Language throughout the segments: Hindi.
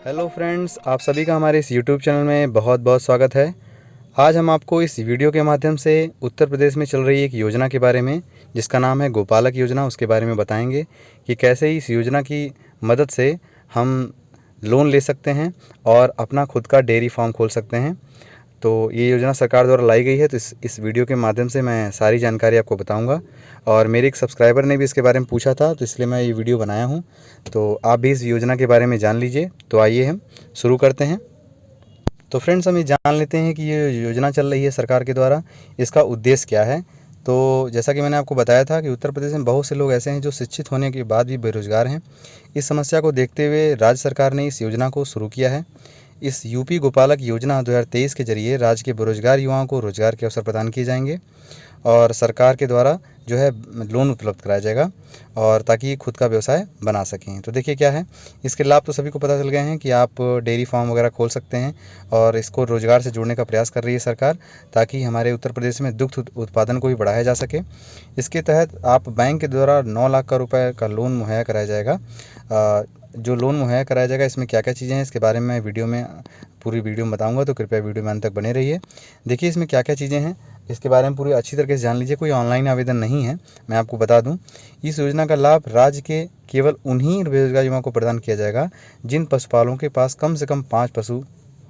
हेलो फ्रेंड्स, आप सभी का हमारे इस यूट्यूब चैनल में बहुत बहुत स्वागत है। आज हम आपको इस वीडियो के माध्यम से उत्तर प्रदेश में चल रही एक योजना के बारे में, जिसका नाम है गोपालक योजना, उसके बारे में बताएंगे कि कैसे इस योजना की मदद से हम लोन ले सकते हैं और अपना खुद का डेयरी फार्म खोल सकते हैं। तो ये योजना सरकार द्वारा लाई गई है, तो इस वीडियो के माध्यम से मैं सारी जानकारी आपको बताऊंगा। और मेरे एक सब्सक्राइबर ने भी इसके बारे में पूछा था, तो इसलिए मैं ये वीडियो बनाया हूं। तो आप भी इस योजना के बारे में जान लीजिए। तो आइए हम शुरू करते हैं। तो फ्रेंड्स, हम ये जान लेते हैं कि ये योजना चल रही है सरकार के द्वारा, इसका उद्देश्य क्या है। तो जैसा कि मैंने आपको बताया था कि उत्तर प्रदेश में बहुत से लोग ऐसे हैं जो शिक्षित होने के बाद भी बेरोजगार हैं। इस समस्या को देखते हुए राज्य सरकार ने इस योजना को शुरू किया है। इस यूपी गोपालक योजना 2023 के जरिए राज्य के बेरोजगार युवाओं को रोजगार के अवसर प्रदान किए जाएंगे और सरकार के द्वारा जो है लोन उपलब्ध कराया जाएगा, और ताकि खुद का व्यवसाय बना सकें। तो देखिए क्या है, इसके लाभ तो सभी को पता चल गए हैं कि आप डेयरी फार्म वगैरह खोल सकते हैं, और इसको रोज़गार से जोड़ने का प्रयास कर रही है सरकार, ताकि हमारे उत्तर प्रदेश में दुग्ध उत्पादन को भी बढ़ाया जा सके। इसके तहत आप बैंक के द्वारा 9 लाख का रुपये का लोन मुहैया कराया जाएगा। जो लोन मुहैया कराया जाएगा, इसमें क्या क्या चीज़ें हैं, इसके बारे में पूरी वीडियो में बताऊंगा, तो कृपया वीडियो में अंत तक बने रहिए। देखिए इसमें क्या क्या चीज़ें हैं, इसके बारे में पूरी अच्छी तरीके से जान लीजिए। कोई ऑनलाइन आवेदन नहीं है, मैं आपको बता दूं। इस योजना का लाभ राज्य के केवल उन्हीं बेरोजगार युवाओं को प्रदान किया जाएगा जिन पशुपालकों के पास कम से कम 5 पशु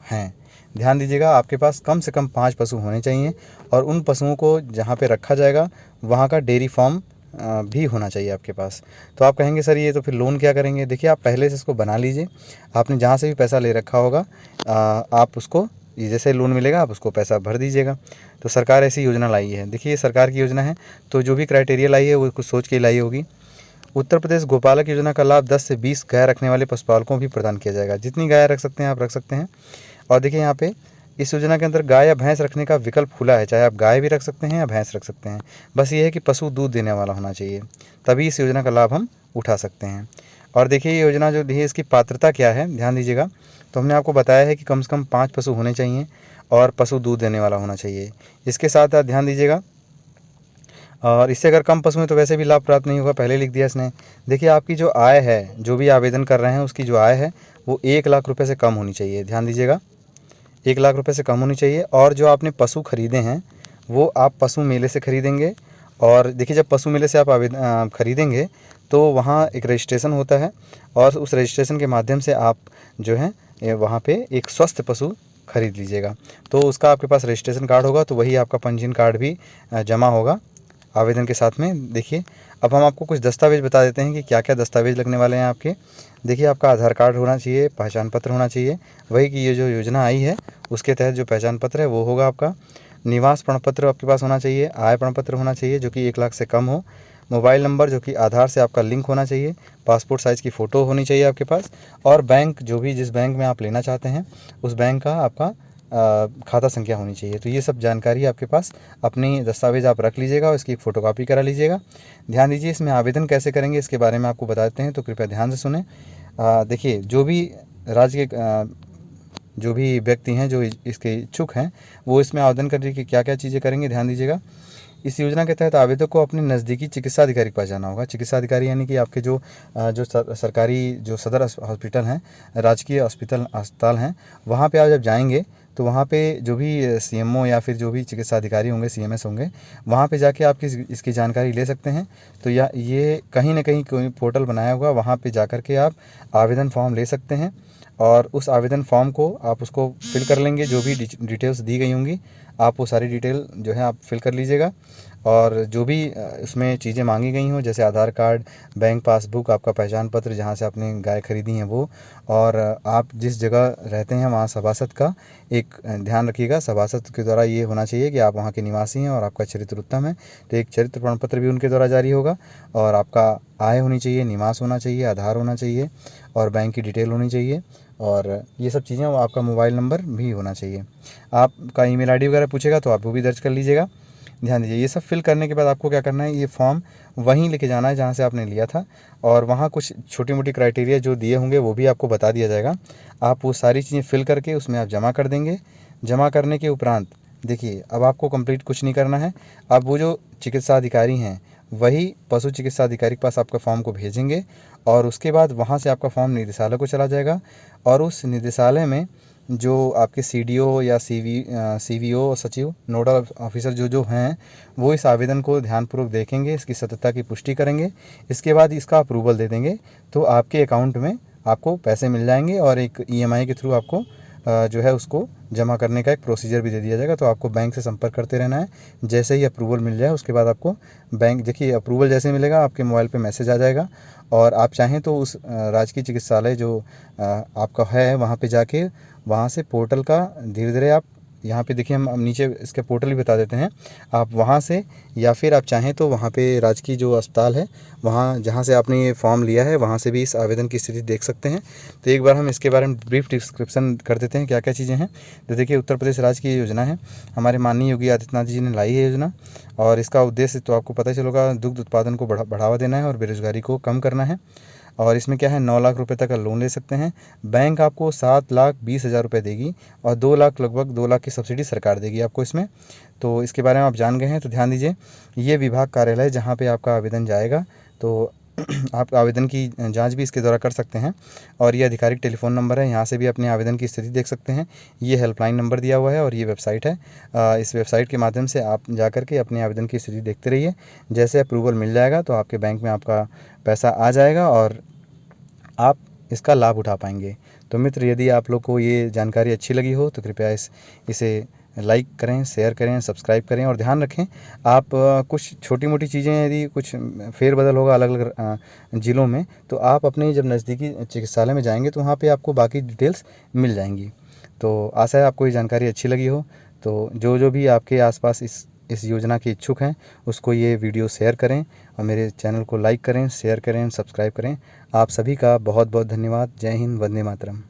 हैं। ध्यान दीजिएगा, आपके पास कम से कम 5 पशु होने चाहिए, और उन पशुओं को जहाँ पे रखा जाएगा वहाँ का डेयरी फार्म भी होना चाहिए आपके पास। तो आप कहेंगे सर ये तो फिर लोन क्या करेंगे। देखिए, आप पहले से इसको बना लीजिए। आपने जहाँ से भी पैसा ले रखा होगा, आप उसको जैसे लोन मिलेगा आप उसको पैसा भर दीजिएगा। तो सरकार ऐसी योजना लाई है। देखिए ये सरकार की योजना है, तो जो भी क्राइटेरिया लाई है वो कुछ सोच के लाई होगी। उत्तर प्रदेश गोपालक योजना का लाभ 10 से 20 गाय रखने वाले पशुपालकों को भी प्रदान किया जाएगा। जितनी गाय रख सकते हैं आप रख सकते हैं। और देखिए यहाँ पे इस योजना के अंदर गाय या भैंस रखने का विकल्प खुला है, चाहे आप गाय भी रख सकते हैं या भैंस रख सकते हैं। बस ये है कि पशु दूध देने वाला होना चाहिए, तभी इस योजना का लाभ हम उठा सकते हैं। और देखिए ये योजना जो दी है, इसकी पात्रता क्या है, ध्यान दीजिएगा। तो हमने आपको बताया है कि कम से कम 5 पशु होने चाहिए और पशु दूध देने वाला होना चाहिए। इसके साथ आप ध्यान दीजिएगा, और इससे अगर कम पशु हैं तो वैसे भी लाभ प्राप्त नहीं होगा, पहले लिख दिया इसने। देखिए आपकी जो आय है, जो भी आवेदन कर रहे हैं उसकी जो आय है वो 1 लाख रुपये से कम होनी चाहिए। ध्यान दीजिएगा, 1 लाख रुपये से कम होनी चाहिए। और जो आपने पशु खरीदे हैं वो आप पशु मेले से खरीदेंगे। और देखिए जब पशु मेले से आप खरीदेंगे तो वहाँ एक रजिस्ट्रेशन होता है, और उस रजिस्ट्रेशन के माध्यम से आप जो है वहाँ पे एक स्वस्थ पशु खरीद लीजिएगा। तो उसका आपके पास रजिस्ट्रेशन कार्ड होगा, तो वही आपका पंजीयन कार्ड भी जमा होगा आवेदन के साथ में। देखिए अब हम आपको कुछ दस्तावेज़ बता देते हैं कि क्या क्या दस्तावेज़ लगने वाले हैं आपके। देखिए आपका आधार कार्ड होना चाहिए, पहचान पत्र होना चाहिए, वही कि ये जो योजना आई है उसके तहत जो पहचान पत्र है वो होगा आपका। निवास प्रमाण पत्र आपके पास होना चाहिए, आय प्रमाण पत्र होना चाहिए जो कि 1 लाख से कम हो, मोबाइल नंबर जो कि आधार से आपका लिंक होना चाहिए, पासपोर्ट साइज़ की फ़ोटो होनी चाहिए आपके पास, और बैंक जिस बैंक में आप लेना चाहते हैं उस बैंक का आपका खाता संख्या होनी चाहिए। तो ये सब जानकारी आपके पास, अपनी दस्तावेज़ आप रख लीजिएगा और इसकी एक फ़ोटोकॉपी करा लीजिएगा। ध्यान दीजिए, इसमें आवेदन कैसे करेंगे इसके बारे में आपको बताते हैं, तो कृपया ध्यान से सुने। देखिए जो भी राज्य के जो भी व्यक्ति हैं जो इसके इच्छुक हैं वो इसमें आवेदन करने की क्या क्या चीज़ें करेंगे, ध्यान दीजिएगा। इस योजना के तहत आवेदक को अपने नज़दीकी चिकित्सा अधिकारी के पास जाना होगा। चिकित्सा अधिकारी यानी कि आपके जो सरकारी जो सदर हॉस्पिटल हैं, राजकीय अस्पताल हैं, वहाँ पे आप जब जाएंगे तो वहाँ पे जो भी सीएमओ या फिर जो भी चिकित्सा अधिकारी होंगे, सीएमएस होंगे, वहाँ पे जाके आप इसकी जानकारी ले सकते हैं। तो ये कहीं ना कहीं कोई पोर्टल बनाया होगा, वहाँ पे जा कर के आप आवेदन फॉर्म ले सकते हैं, और उस आवेदन फॉर्म को आप उसको फिल कर लेंगे। जो भी डिटेल्स दी गई होंगी आप वो सारी डिटेल जो है आप फिल कर लीजिएगा, और जो भी उसमें चीज़ें मांगी गई हों जैसे आधार कार्ड, बैंक पासबुक, आपका पहचान पत्र जहाँ से आपने गाय खरीदी हैं वो, और आप जिस जगह रहते हैं वहाँ सभासद का एक ध्यान रखिएगा। सभासद के द्वारा ये होना चाहिए कि आप वहाँ के निवासी हैं और आपका चरित्र उत्तम है, तो एक चरित्र प्रमाण पत्र भी उनके द्वारा जारी होगा। और आपका आय होनी चाहिए, निवास होना चाहिए, आधार होना चाहिए, और बैंक की डिटेल होनी चाहिए, और ये सब चीज़ें, आपका मोबाइल नंबर भी होना चाहिए। आपका ईमेल आईडी वगैरह पूछेगा तो आप वो भी दर्ज कर लीजिएगा। ध्यान दीजिए, ये सब फिल करने के बाद आपको क्या करना है, ये फॉर्म वहीं लेके जाना है जहाँ से आपने लिया था, और वहाँ कुछ छोटी मोटी क्राइटेरिया जो दिए होंगे वो भी आपको बता दिया जाएगा। आप वो सारी चीज़ें फिल करके उसमें आप जमा कर देंगे। जमा करने के उपरांत देखिए अब आपको कंप्लीट कुछ नहीं करना है। अब वो जो चिकित्सा अधिकारी हैं वही पशु चिकित्सा अधिकारी के पास आपका फॉर्म को भेजेंगे और उसके बाद वहाँ से आपका फॉर्म निदेशालय को चला जाएगा और उस निदेशालय में जो आपके सीडीओ या सीवीओ सचिव नोडल ऑफिसर जो हैं वो इस आवेदन को ध्यानपूर्वक देखेंगे, इसकी सत्यता की पुष्टि करेंगे, इसके बाद इसका अप्रूवल दे देंगे। तो आपके अकाउंट में आपको पैसे मिल जाएंगे और एक ईएमआई के थ्रू आपको जो है उसको जमा करने का एक प्रोसीजर भी दे दिया जाएगा। तो आपको बैंक से संपर्क करते रहना है। जैसे ही अप्रूवल मिल जाए उसके बाद आपको बैंक, देखिए अप्रूवल जैसे मिलेगा आपके मोबाइल पे मैसेज आ जाएगा और आप चाहें तो उस राजकीय चिकित्सालय जो आपका है वहाँ पे जाके वहाँ से पोर्टल का धीरे धीरे आप यहाँ पे देखिए हम नीचे इसके पोर्टल भी बता देते हैं, आप वहाँ से या फिर आप चाहें तो वहाँ पे राजकीय जो अस्पताल है वहाँ जहाँ से आपने ये फॉर्म लिया है वहाँ से भी इस आवेदन की स्थिति देख सकते हैं। तो एक बार हम इसके बारे में ब्रीफ डिस्क्रिप्शन कर देते हैं क्या क्या चीज़ें हैं। तो देखिए उत्तर प्रदेश राज्य की ये योजना है, हमारे माननीय योगी आदित्यनाथ जी ने लाई है योजना और इसका उद्देश्य तो आपको पता ही चलेगा, दुग्ध उत्पादन को बढ़ावा देना है और बेरोजगारी को कम करना है। और इसमें क्या है 9 लाख रुपए तक का लोन ले सकते हैं। बैंक आपको 7,20,000 रुपये देगी और 2 लाख, लगभग 2 लाख की सब्सिडी सरकार देगी आपको इसमें। तो इसके बारे में आप जान गए हैं तो ध्यान दीजिए, ये विभाग कार्यालय जहाँ पे आपका आवेदन जाएगा तो आप आवेदन की जांच भी इसके द्वारा कर सकते हैं और ये आधिकारिक टेलीफ़ोन नंबर है, यहाँ से भी अपने आवेदन की स्थिति देख सकते हैं। ये हेल्पलाइन नंबर दिया हुआ है और ये वेबसाइट है। इस वेबसाइट के माध्यम से आप जा कर के अपने आवेदन की स्थिति देखते रहिए। जैसे अप्रूवल मिल जाएगा तो आपके बैंक में आपका पैसा आ जाएगा और आप इसका लाभ उठा पाएंगे। तो मित्र, यदि आप लोग को ये जानकारी अच्छी लगी हो तो कृपया इसे लाइक करें, शेयर करें, सब्सक्राइब करें और ध्यान रखें आप कुछ छोटी मोटी चीज़ें यदि कुछ फेरबदल होगा अलग अलग ज़िलों में तो आप अपने जब नज़दीकी चिकित्सालय में जाएंगे तो वहाँ पे आपको बाकी डिटेल्स मिल जाएंगी। तो आशा है आपको ये जानकारी अच्छी लगी हो। तो जो भी आपके आसपास इस योजना के इच्छुक हैं उसको ये वीडियो शेयर करें और मेरे चैनल को लाइक करें, शेयर करें, सब्सक्राइब करें। आप सभी का बहुत बहुत धन्यवाद। जय हिंद, वंदे मातरम।